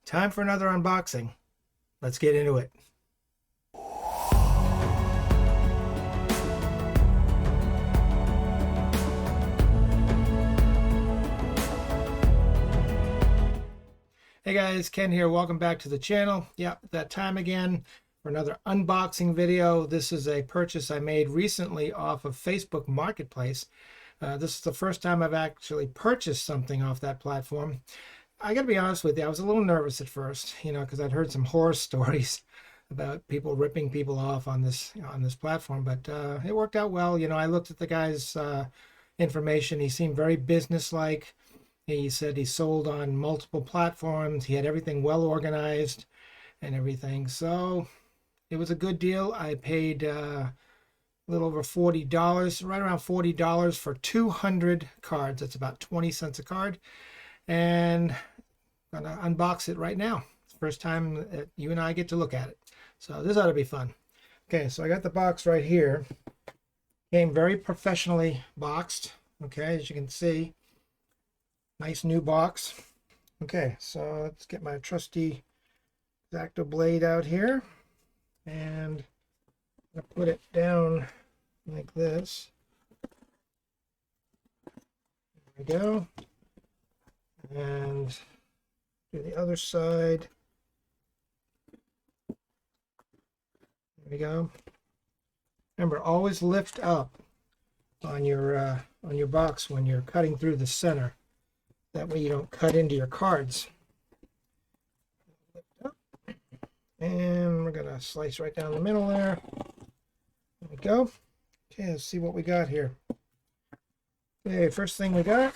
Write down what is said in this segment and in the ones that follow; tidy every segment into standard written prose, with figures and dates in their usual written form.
Time for another unboxing. Let's get into it. Hey guys, Ken here. Welcome back to the channel. Yeah, that time again for another unboxing video. This is a purchase I made recently off of Facebook Marketplace. This is the first time I've actually purchased something off that platform. I got to be honest with you, I was a little nervous at first, because I'd heard some horror stories about people ripping people off on this platform, but it worked out well. I looked at the guy's information. He seemed very businesslike. He said he sold on multiple platforms. He had everything well organized and everything. So it was a good deal. I paid a little over $40, right around $40 for 200 cards. That's about 20 cents a card. And I'm going to unbox it right now. It's the first time that you and I get to look at it. So this ought to be fun. Okay, so I got the box right here. Came very professionally boxed. Okay, as you can see. Nice new box. Okay, so let's get my trusty X-Acto blade out here. And I'm going to put it down like this. There we go. And do the other side. There we go. Remember, always lift up on your box when you're cutting through the center. That way you don't cut into your cards. Lift up. And we're going to slice right down the middle there. There we go. Okay, let's see what we got here. Okay, first thing we got,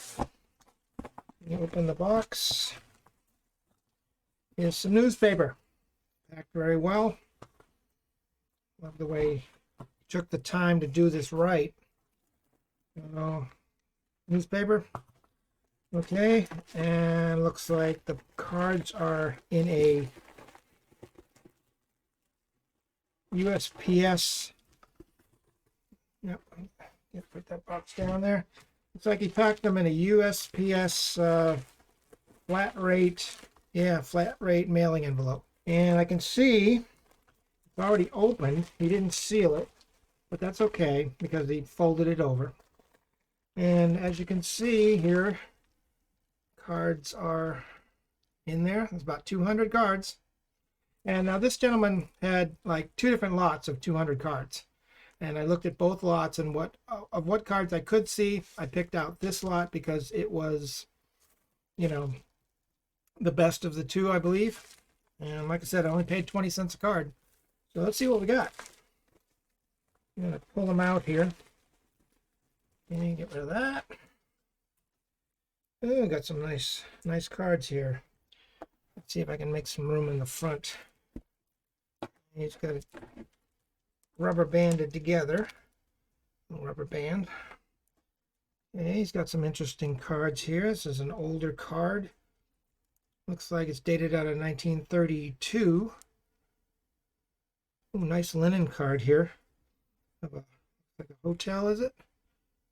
you open the box. Here's some newspaper. Packed very well. Love the way he took the time to do this right. Newspaper. Okay, and looks like the cards are in a USPS. Yep, put that box down there. Looks like he packed them in a USPS flat rate mailing envelope. And I can see it's already opened. He didn't seal it, but that's okay because he folded it over. And as you can see here, cards are in there. There's about 200 cards. And now this gentleman had like two different lots of 200 cards. And I looked at both lots, and what cards I could see, I picked out this lot because it was, the best of the two, I believe. And like I said, I only paid 20 cents a card. So let's see what we got. I'm going to pull them out here. And get rid of that. Oh, got some nice cards here. Let's see if I can make some room in the front. He's got it rubber banded together. Rubber band. Okay, he's got some interesting cards here. This is an older card. Looks like it's dated out of 1932. Oh, nice linen card here. Of like a hotel, is it?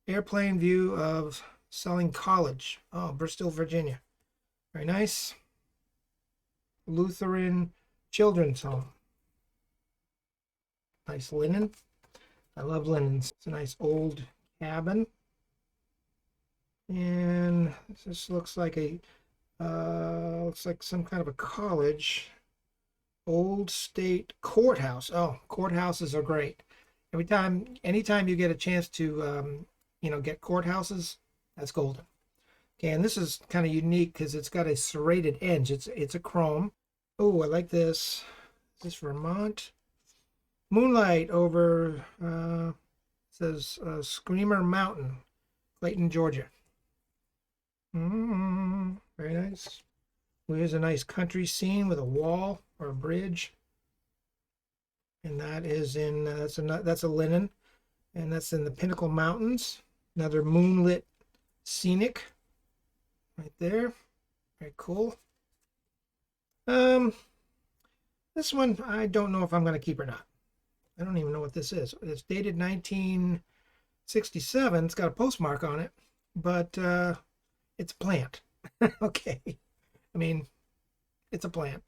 Airplane view of Selling College. Oh, Bristol, Virginia. Very nice. Lutheran Children's Home. Nice linen. I love linens. It's a nice old cabin. And this looks like some kind of a college. Old State Courthouse. Oh, courthouses are great. Anytime you get a chance to, get courthouses, that's golden. Okay, and this is kind of unique because it's got a serrated edge. It's a chrome. Oh, I like this. Is this Vermont? Moonlight over, says Screamer Mountain, Clayton, Georgia. Very nice. Well, here's a nice country scene with a wall or a bridge. And that is in, that's a linen. And that's in the Pinnacle Mountains. Another moonlit scenic right there. Very cool. This one I don't know if I'm going to keep or not. I don't even know what this is. It's dated 1967. It's got a postmark on it, but it's a plant. Okay. I mean, It's a plant.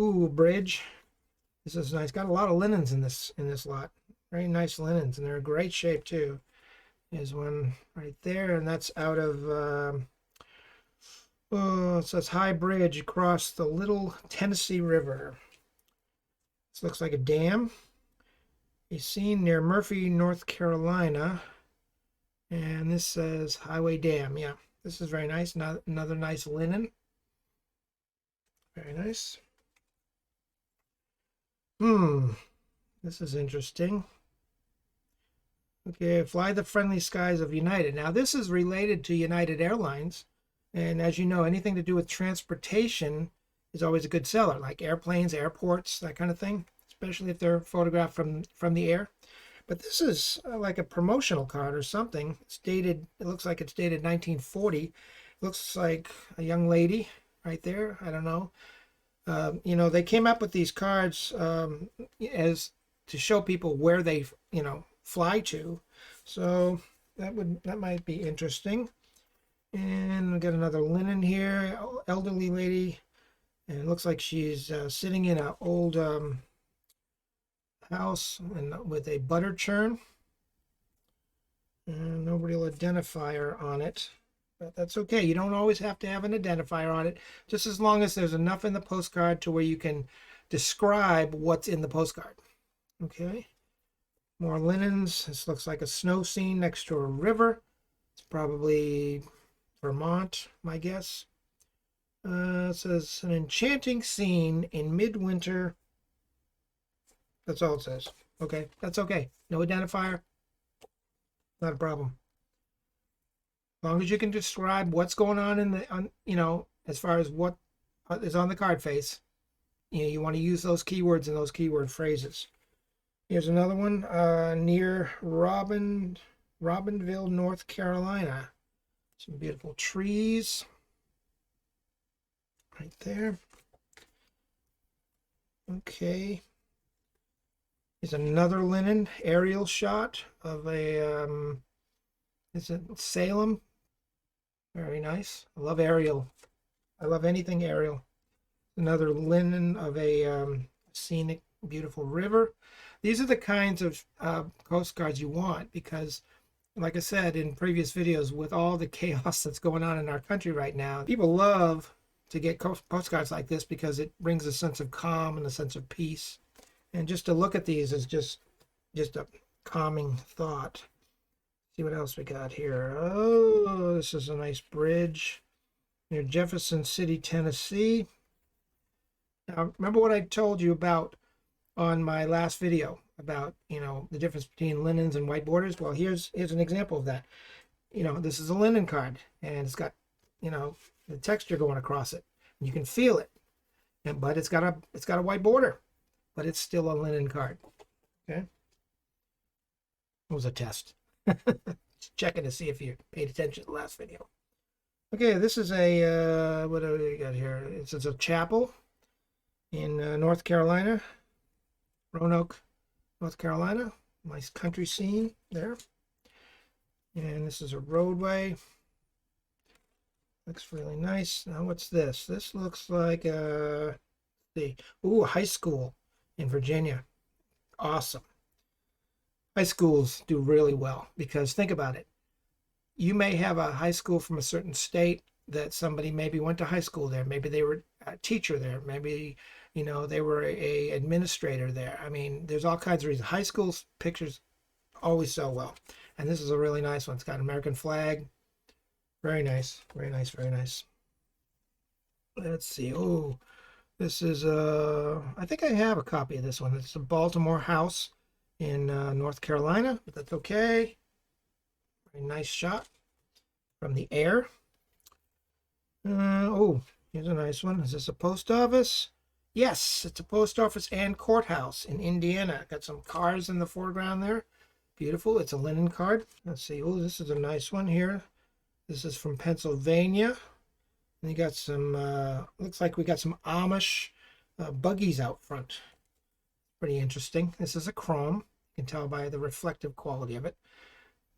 Ooh, bridge. This is nice. Got a lot of linens in this lot. Very nice linens, and they're in great shape too. There's one right there, and that's out of oh, it says High Bridge across the Little Tennessee River. This looks like a dam. A scene near Murphy, North Carolina. And this says Highway Dam. Yeah, this is very nice. Another nice linen. Very nice. This is interesting. Okay, Fly the Friendly Skies of United. Now, this is related to United Airlines. And as you know, anything to do with transportation is always a good seller, like airplanes, airports, that kind of thing, especially if they're photographed from the air. But this is like a promotional card or something. It's dated, it looks like it's dated 1940. Looks like a young lady right there. I don't know. You know, they came up with these cards as to show people where they, you know, fly to. So that might be interesting. And we got another linen here, elderly lady, and it looks like she's sitting in an old house and with a butter churn. And no real identifier on it. But that's okay. You don't always have to have an identifier on it, just as long as there's enough in the postcard to where you can describe what's in the postcard. Okay. More linens. This looks like a snow scene next to a river. It's probably Vermont, my guess. It says an enchanting scene in midwinter. That's all it says. Okay, that's okay. No identifier. Not a problem. As long as you can describe what's going on in the, you know, as far as what is on the card face, you know, you want to use those keywords and those keyword phrases. Here's another one near Robinville, North Carolina. Some beautiful trees right there. Okay. Here's another linen aerial shot of a, is it Salem? Very nice. I love aerial. I love anything aerial. Another linen of a scenic, beautiful river. These are the kinds of postcards you want because, like I said in previous videos, with all the chaos that's going on in our country right now, people love to get postcards like this because it brings a sense of calm and a sense of peace. And just to look at these is just a calming thought. See what else we got here. Oh, this is a nice bridge near Jefferson City, Tennessee. Now, remember what I told you about on my last video about, you know, the difference between linens and white borders? Well, here's an example of that. You know, this is a linen card, and it's got, you know, the texture going across it. You can feel it, but it's got a white border, but it's still a linen card. Okay, it was a test. Just checking to see if you paid attention to the last video. Okay, this is a what do we got here? It's a chapel in North Carolina, Roanoke, North Carolina. Nice country scene there. And this is a roadway. Looks really nice. Now what's this? This looks like a high school in Virginia. Awesome. High schools do really well because think about it. You may have a high school from a certain state that somebody maybe went to high school there. Maybe they were a teacher there. Maybe, you know, they were a administrator there. I mean, there's all kinds of reasons. High school pictures always sell well. And this is a really nice one. It's got an American flag. Very nice. Very nice. Very nice. Let's see. Oh, this is I think I have a copy of this one. It's a Baltimore house in North Carolina, but that's okay. Very nice shot from the air. Oh, here's a nice one. Is this a post office? Yes, it's a post office and courthouse in Indiana. Got some cars in the foreground there. Beautiful. It's a linen card. Let's see. Oh, this is a nice one here. This is from Pennsylvania. And you got some, looks like we got some Amish buggies out front. Pretty interesting. This is a chrome. You can tell by the reflective quality of it.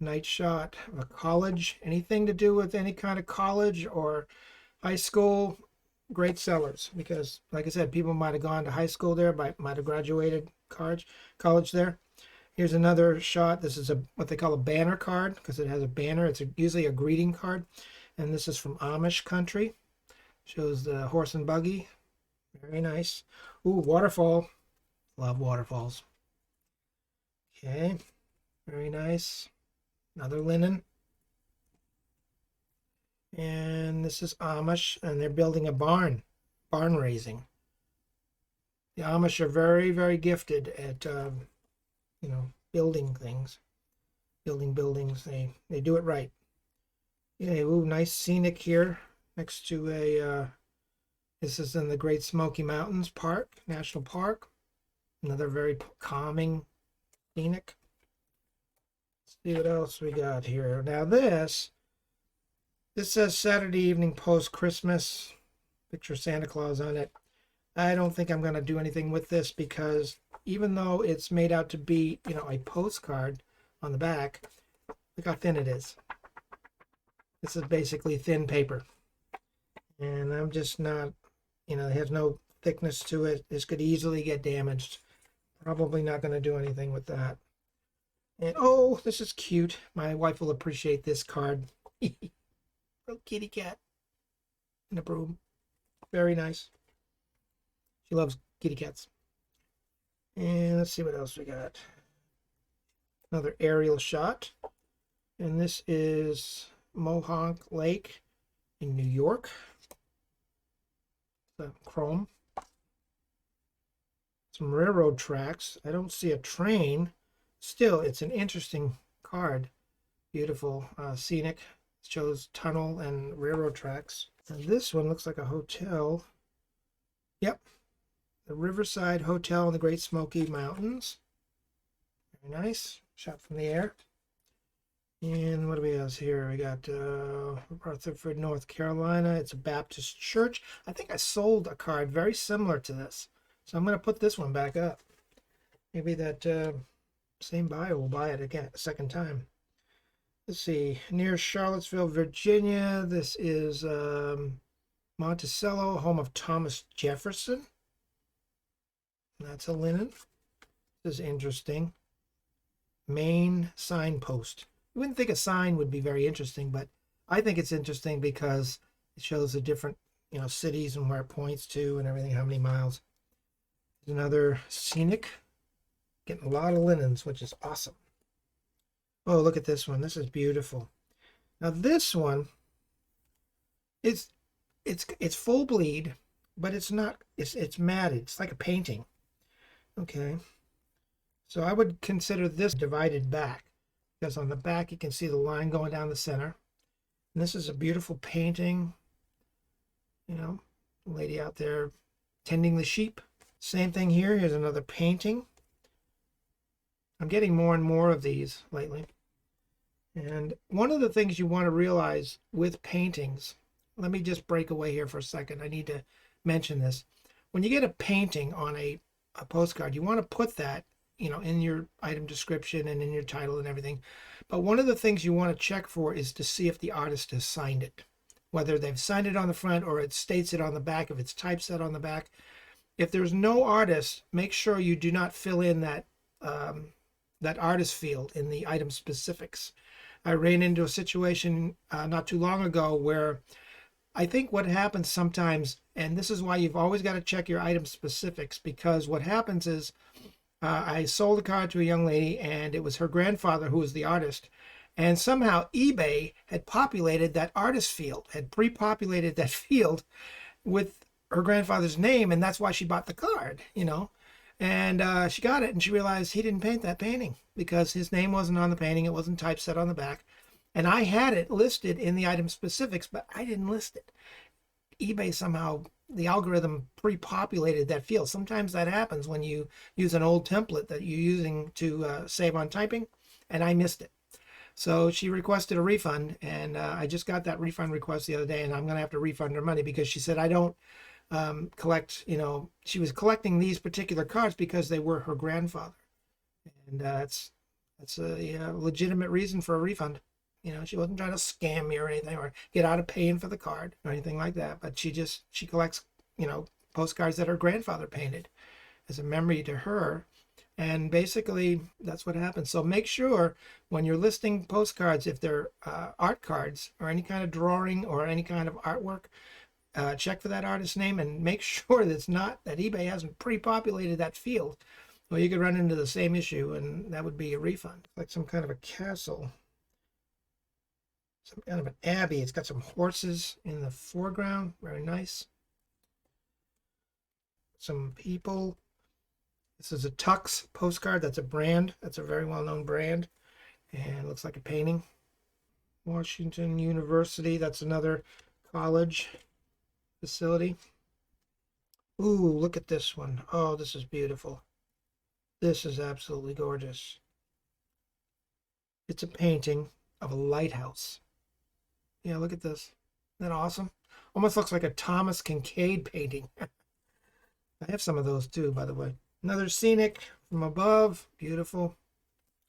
Night shot of a college. Anything to do with any kind of college or high school. great sellers because, like I said, people might have gone to high school there, might have graduated college there. Here's another shot. This is what they call a banner card because it has a banner. It's usually a greeting card. And this is from Amish country. Shows the horse and buggy. Very nice. Ooh, waterfall. Love waterfalls. Okay. Very nice. Another linen. And this is Amish, and they're building a barn raising. The Amish are very, very gifted at, building things, building buildings. They do it right. Yeah, ooh, nice scenic here next to this is in the Great Smoky Mountains National Park. Another very calming scenic. Let's see what else we got here. Now this says Saturday evening post Christmas. Picture Santa Claus on it. I don't think I'm going to do anything with this because even though it's made out to be, a postcard on the back, look how thin it is. This is basically thin paper. And I'm just not, it has no thickness to it. This could easily get damaged. Probably not going to do anything with that. And oh, this is cute. My wife will appreciate this card. Little kitty cat and a broom. Very nice. She loves kitty cats. And let's see what else we got. Another aerial shot. And this is Mohonk Lake in New York. The chrome. Some railroad tracks. I don't see a train. Still, it's an interesting card. Beautiful, scenic. It shows tunnel and railroad tracks. And this one looks like a hotel. Yep. The Riverside Hotel in the Great Smoky Mountains. Very nice. Shot from the air. And what do we have here? We got Rutherford, North Carolina. It's a Baptist church. I think I sold a card very similar to this. So I'm going to put this one back up. Maybe that same buyer will buy it again a second time. Let's see. Near Charlottesville, Virginia. This is Monticello, home of Thomas Jefferson. That's a linen. This is interesting. Main signpost. You wouldn't think a sign would be very interesting, but I think it's interesting because it shows the different, cities and where it points to and everything, how many miles. There's another scenic. Getting a lot of linens, which is awesome. Oh, look at this one. This is beautiful. Now this one, it's full bleed, but it's not. It's matted. It's like a painting. Okay. So I would consider this divided back because on the back you can see the line going down the center. And this is a beautiful painting. Lady out there tending the sheep. Same thing here. Here's another painting. I'm getting more and more of these lately. And one of the things you want to realize with paintings, let me just break away here for a second. I need to mention this. When you get a painting on a postcard, you want to put that, in your item description and in your title and everything. But one of the things you want to check for is to see if the artist has signed it, whether they've signed it on the front or it states it on the back, if it's typeset on the back. If there's no artist, make sure you do not fill in that artist field in the item specifics. I ran into a situation not too long ago where I think what happens sometimes, and this is why you've always got to check your item specifics, because what happens is I sold a card to a young lady and it was her grandfather who was the artist, and somehow eBay had populated that artist field, had pre-populated that field with her grandfather's name, and that's why she bought the card, And she got it, and she realized he didn't paint that painting because his name wasn't on the painting. It wasn't typeset on the back. And I had it listed in the item specifics, but I didn't list it. eBay somehow, the algorithm pre-populated that field. Sometimes that happens when you use an old template that you're using to save on typing, and I missed it. So she requested a refund, and I just got that refund request the other day, and I'm going to have to refund her money because she said I don't collect, she was collecting these particular cards because they were her grandfather. And that's a legitimate reason for a refund. You know, she wasn't trying to scam me or anything or get out of paying for the card or anything like that. But she collects, you know, postcards that her grandfather painted as a memory to her. And basically, that's what happens. So make sure when you're listing postcards, if they're art cards or any kind of drawing or any kind of artwork, check for that artist's name and make sure that it's not that eBay hasn't pre-populated that field. Well, you could run into the same issue, and that would be a refund. Like some kind of a castle, some kind of an abbey. It's got some horses in the foreground. Very nice. Some people. This is a Tux postcard. That's a brand. That's a very well-known brand. And it looks like a painting. Washington University. That's another college facility. Ooh, look at this one. Oh, this is beautiful. This is absolutely gorgeous. It's a painting of a lighthouse. Yeah, look at this. Isn't that awesome? Almost looks like a Thomas Kincaid painting. I have some of those too, by the way. Another scenic from above. Beautiful.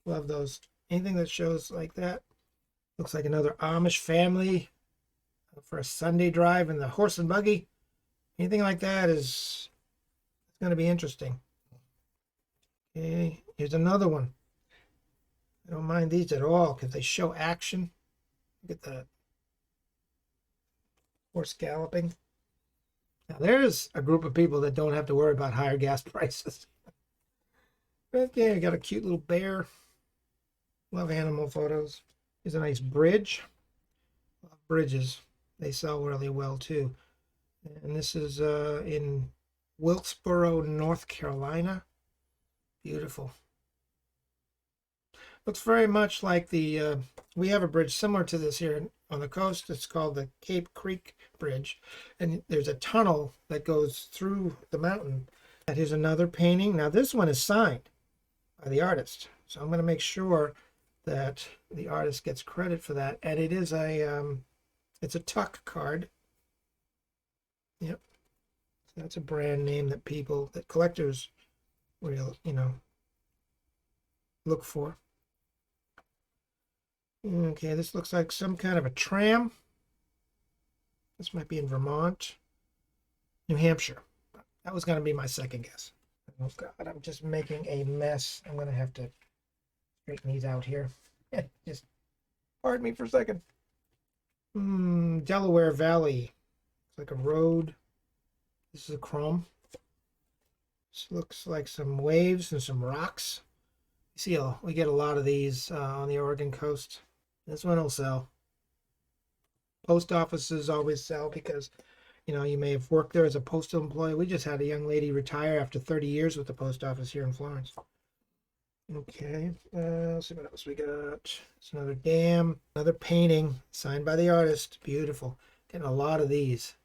Love those. Anything that shows like that. Looks like another Amish family for a Sunday drive in the horse and buggy. Anything like that is going to be interesting. Okay, here's another one. I don't mind these at all because they show action. Look at the horse galloping. Now there's a group of people that don't have to worry about higher gas prices. Okay, I got a cute little bear. Love animal photos. Here's a nice bridge. Love bridges. They sell really well too. And this is in Wilkesboro, North Carolina. Beautiful. Looks very much like the, we have a bridge similar to this here on the coast. It's called the Cape Creek Bridge. And there's a tunnel that goes through the mountain. And here's another painting. Now this one is signed by the artist. So I'm going to make sure that the artist gets credit for that. And it is a, it's a Tuck card. Yep. So that's a brand name that people, that collectors will, you know, look for. Okay, this looks like some kind of a tram. This might be in Vermont, New Hampshire. That was going to be my second guess. Oh God, I'm just making a mess. I'm going to have to straighten these out here. Just pardon me for a second. Delaware Valley. It's like a road. This is a chrome. This looks like some waves and some rocks. You see, we get a lot of these on the Oregon coast. This one will sell. Post offices always sell because, you know, you may have worked there as a postal employee. We just had a young lady retire after 30 years with the post office here in Florence. Okay, let's see what else we got. It's another dam, another painting signed by the artist. Beautiful. Getting a lot of these.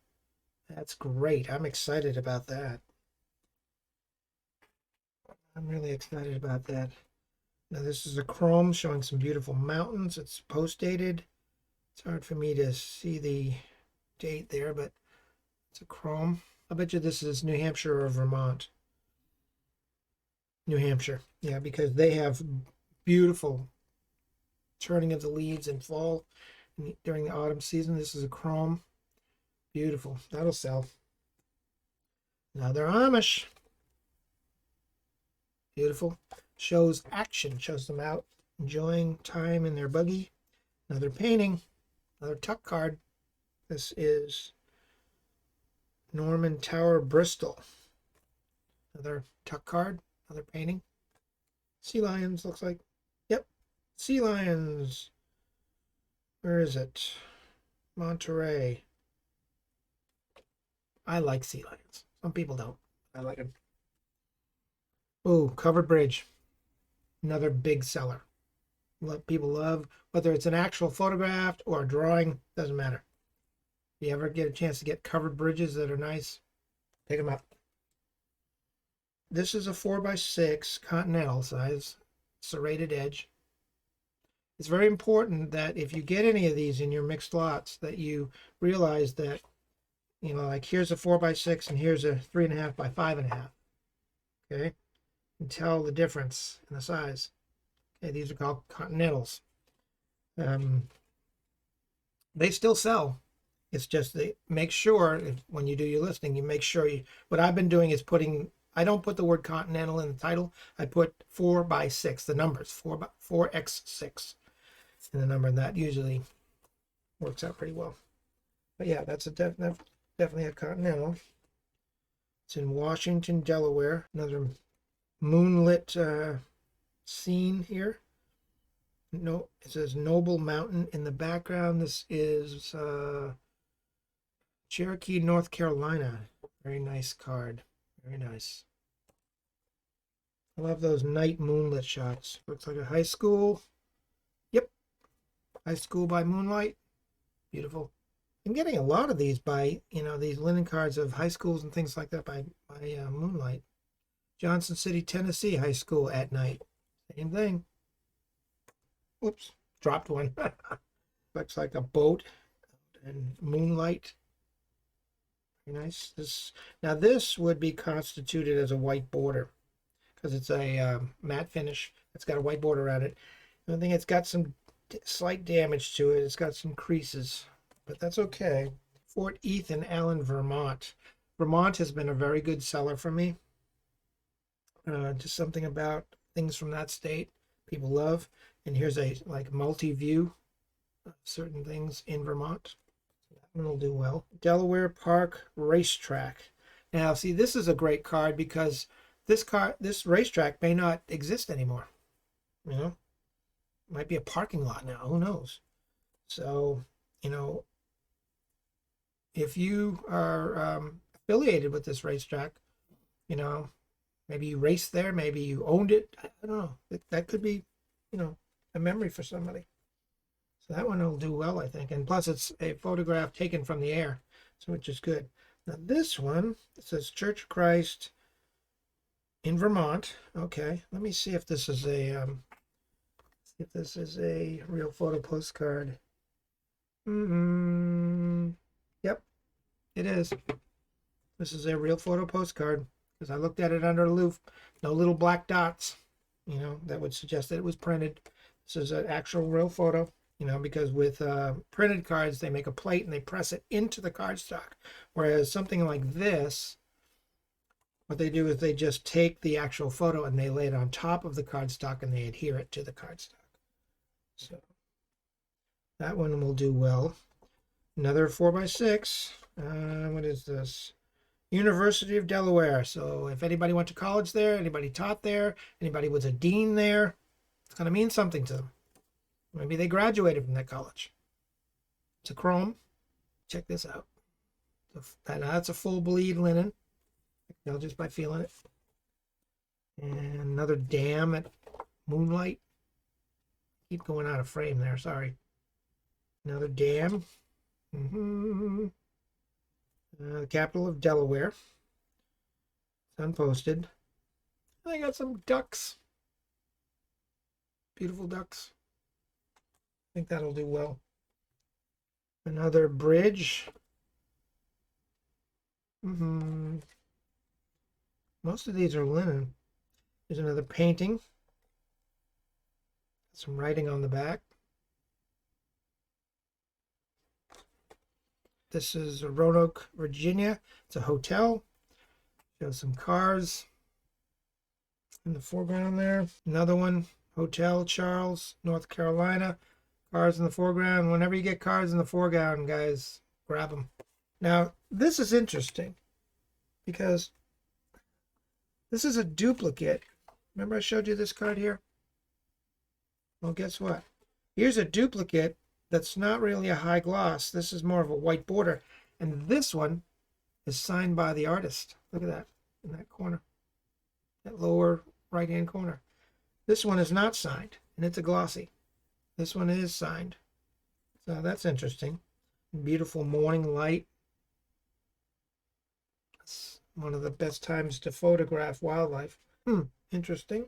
That's great. I'm excited about that. I'm really excited about that. Now this is a chrome showing some beautiful mountains. It's post dated. It's hard for me to see the date there, but it's a chrome. I bet you this is New Hampshire or Vermont. New Hampshire, yeah, because they have beautiful turning of the leaves in fall during the autumn season. This is a chrome. Beautiful. That'll sell. Now they're Amish. Beautiful. Shows action. Shows them out enjoying time in their buggy. Another painting. Another Tuck card. This is Norman Tower, Bristol. Another Tuck card. Another painting. Sea lions, looks like. Yep. Sea lions. Where is it? Monterey. I like sea lions. Some people don't. I like them. Oh, covered bridge. Another big seller. What people love, whether it's an actual photograph or a drawing, doesn't matter. If you ever get a chance to get covered bridges that are nice, pick them up. This is a 4x6 continental size, serrated edge. It's very important that if you get any of these in your mixed lots, that you realize that, you know, like here's a 4x6 and here's a 3.5 by 5.5. Okay, and tell the difference in the size. Okay, these are called continentals. They still sell. It's just they make sure when you do your listing, you make sure you. What I've been doing is putting. I don't put the word Continental in the title. I put 4x6, the numbers 4x6 in the number, and that usually works out pretty well. But yeah, that's a definitely a Continental. It's in Washington, Delaware. Another moonlit scene here. No, it says Noble Mountain in the background. This is Cherokee, North Carolina. Very nice card. Very nice. I love those night moonlit shots. Looks like a high school. Yep. High school by moonlight. Beautiful. I'm getting a lot of these by, these linen cards of high schools and things like that by moonlight. Johnson City, Tennessee High School at night. Same thing. Whoops. Dropped one. Looks like a boat and moonlight. Very nice. This would be constituted as a white border because it's a matte finish. It's got a white border around it. I think it's got some slight damage to it. It's got some creases, but that's okay. Fort Ethan, Allen, Vermont. Vermont has been a very good seller for me. Just something about things from that state people love. And here's a multi-view of certain things in Vermont. That one will do well. Delaware Park Racetrack. Now, see, this is a great card because this racetrack may not exist anymore. It might be a parking lot now. Who knows? So, if you are affiliated with this racetrack, maybe you raced there, maybe you owned it. I don't know. That could be, a memory for somebody. So that one will do well, I think. And plus, it's a photograph taken from the air, so which is good. Now this one, it says Church of Christ in Vermont. Okay, let me see if this is a real photo postcard. Yep, it is. This is a real photo postcard because I looked at it under a loupe. No little black dots, that would suggest that it was printed. This is an actual real photo, because with printed cards, they make a plate and they press it into the cardstock. Whereas something like this, what they do is they just take the actual photo and they lay it on top of the cardstock and they adhere it to the cardstock. So that one will do well. Another 4x6. What is this? University of Delaware. So if anybody went to college there, anybody taught there, anybody was a dean there, it's going to mean something to them. Maybe they graduated from that college. It's a chrome. Check this out. That's a full bleed linen. Tell just by feeling it. And another dam at moonlight. Keep going out of frame there. Sorry. Another dam. The capital of Delaware. It's unposted. I got some ducks. Beautiful ducks. I think that'll do well. Another bridge. Most of these are linen. There's another painting. Some writing on the back. This is Roanoke, Virginia. It's a hotel. Shows some cars in the foreground there. Another one, Hotel Charles, North Carolina. Cars in the foreground. Whenever you get cars in the foreground, guys, grab them. Now, this is interesting because this is a duplicate. Remember I showed you this card here? Well, guess what? Here's a duplicate that's not really a high gloss. This is more of a white border. And this one is signed by the artist. Look at that in that corner, that lower right-hand corner. This one is not signed, and it's a glossy. This one is signed. So that's interesting. Beautiful morning light. It's one of the best times to photograph wildlife. Interesting.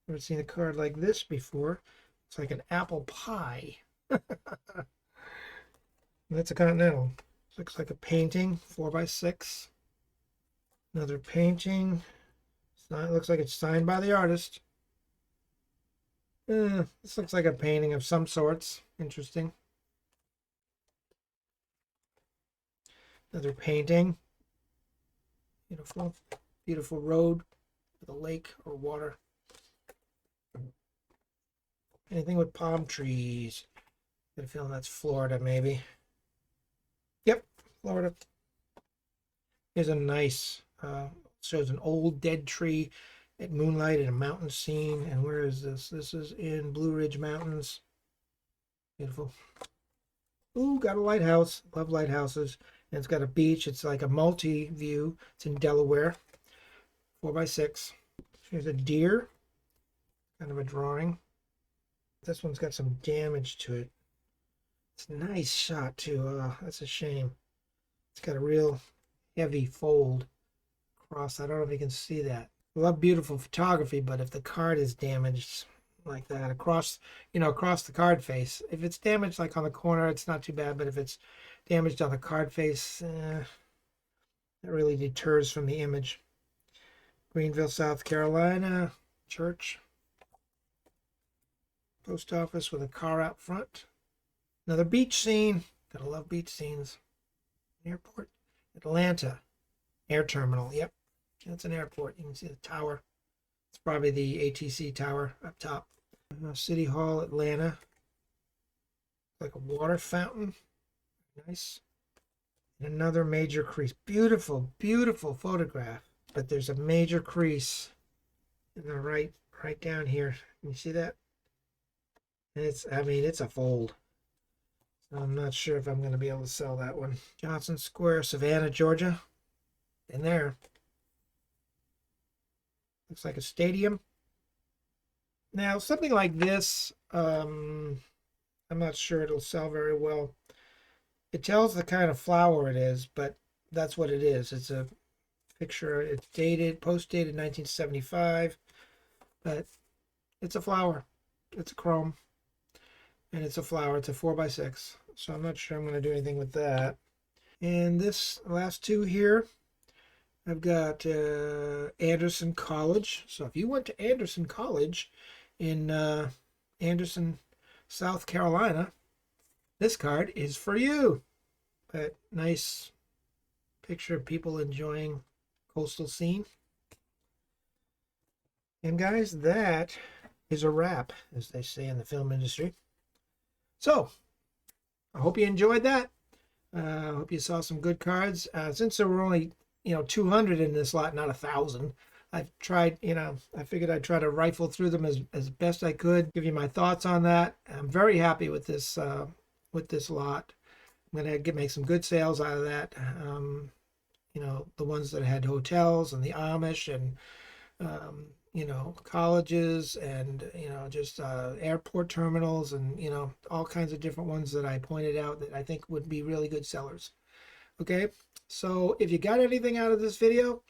Never seen a card like this before. It's like an apple pie. That's a Continental. Looks like a painting, 4x6. Another painting. It looks like it's signed by the artist. This looks like a painting of some sorts. Interesting. Another painting. Beautiful. Beautiful road with a lake or water. Anything with palm trees. Got a feeling that's Florida, maybe. Yep, Florida. Here's a nice, shows an old dead tree at moonlight in a mountain scene. And where is this? This is in Blue Ridge Mountains. Beautiful. Ooh, got a lighthouse. Love lighthouses. And it's got a beach. It's like a multi-view. It's in Delaware. 4x6. Here's a deer. Kind of a drawing. This one's got some damage to it. It's a nice shot too. That's a shame. It's got a real heavy fold across. I don't know if you can see that. I love beautiful photography, but if the card is damaged like that across, across the card face, if it's damaged like on the corner, it's not too bad. But if it's damaged on the card face, that really deters from the image. Greenville, South Carolina, church. Post office with a car out front. Another beach scene. Gotta love beach scenes. Airport. Atlanta. Air terminal. Yep. That's an airport. You can see the tower. It's probably the ATC tower up top. City Hall, Atlanta. Like a water fountain. Nice. And another major crease. Beautiful, beautiful photograph. But there's a major crease in the right down here. Can you see that? And it's a fold. So I'm not sure if I'm going to be able to sell that one. Johnson Square, Savannah, Georgia. In there. Looks like a stadium. Now, something like this, I'm not sure it'll sell very well. It tells the kind of flower it is, but that's what it is. It's a picture. It's dated, post-dated 1975, but it's a flower. It's a chrome, and it's a flower. It's a 4x6, so I'm not sure I'm going to do anything with that. And this last two here, I've got Anderson College. So if you went to Anderson College in Anderson, South Carolina, this card is for you. But nice picture of people enjoying coastal scene. And guys, that is a wrap, as they say in the film industry. So I hope you enjoyed that. I hope you saw some good cards. Since there were only 200 in this lot, not 1,000. I've tried, I figured I'd try to rifle through them as best I could, give you my thoughts on that. I'm very happy with this lot. I'm going to make some good sales out of that. The ones that had hotels and the Amish and, colleges and, just airport terminals and, all kinds of different ones that I pointed out that I think would be really good sellers. Okay, so if you got anything out of this video,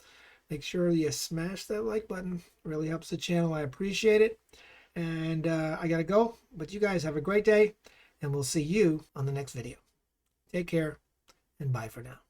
make sure you smash that like button. It really helps the channel. I appreciate it. And I gotta go, but you guys have a great day, and we'll see you on the next video. Take care, and bye for now.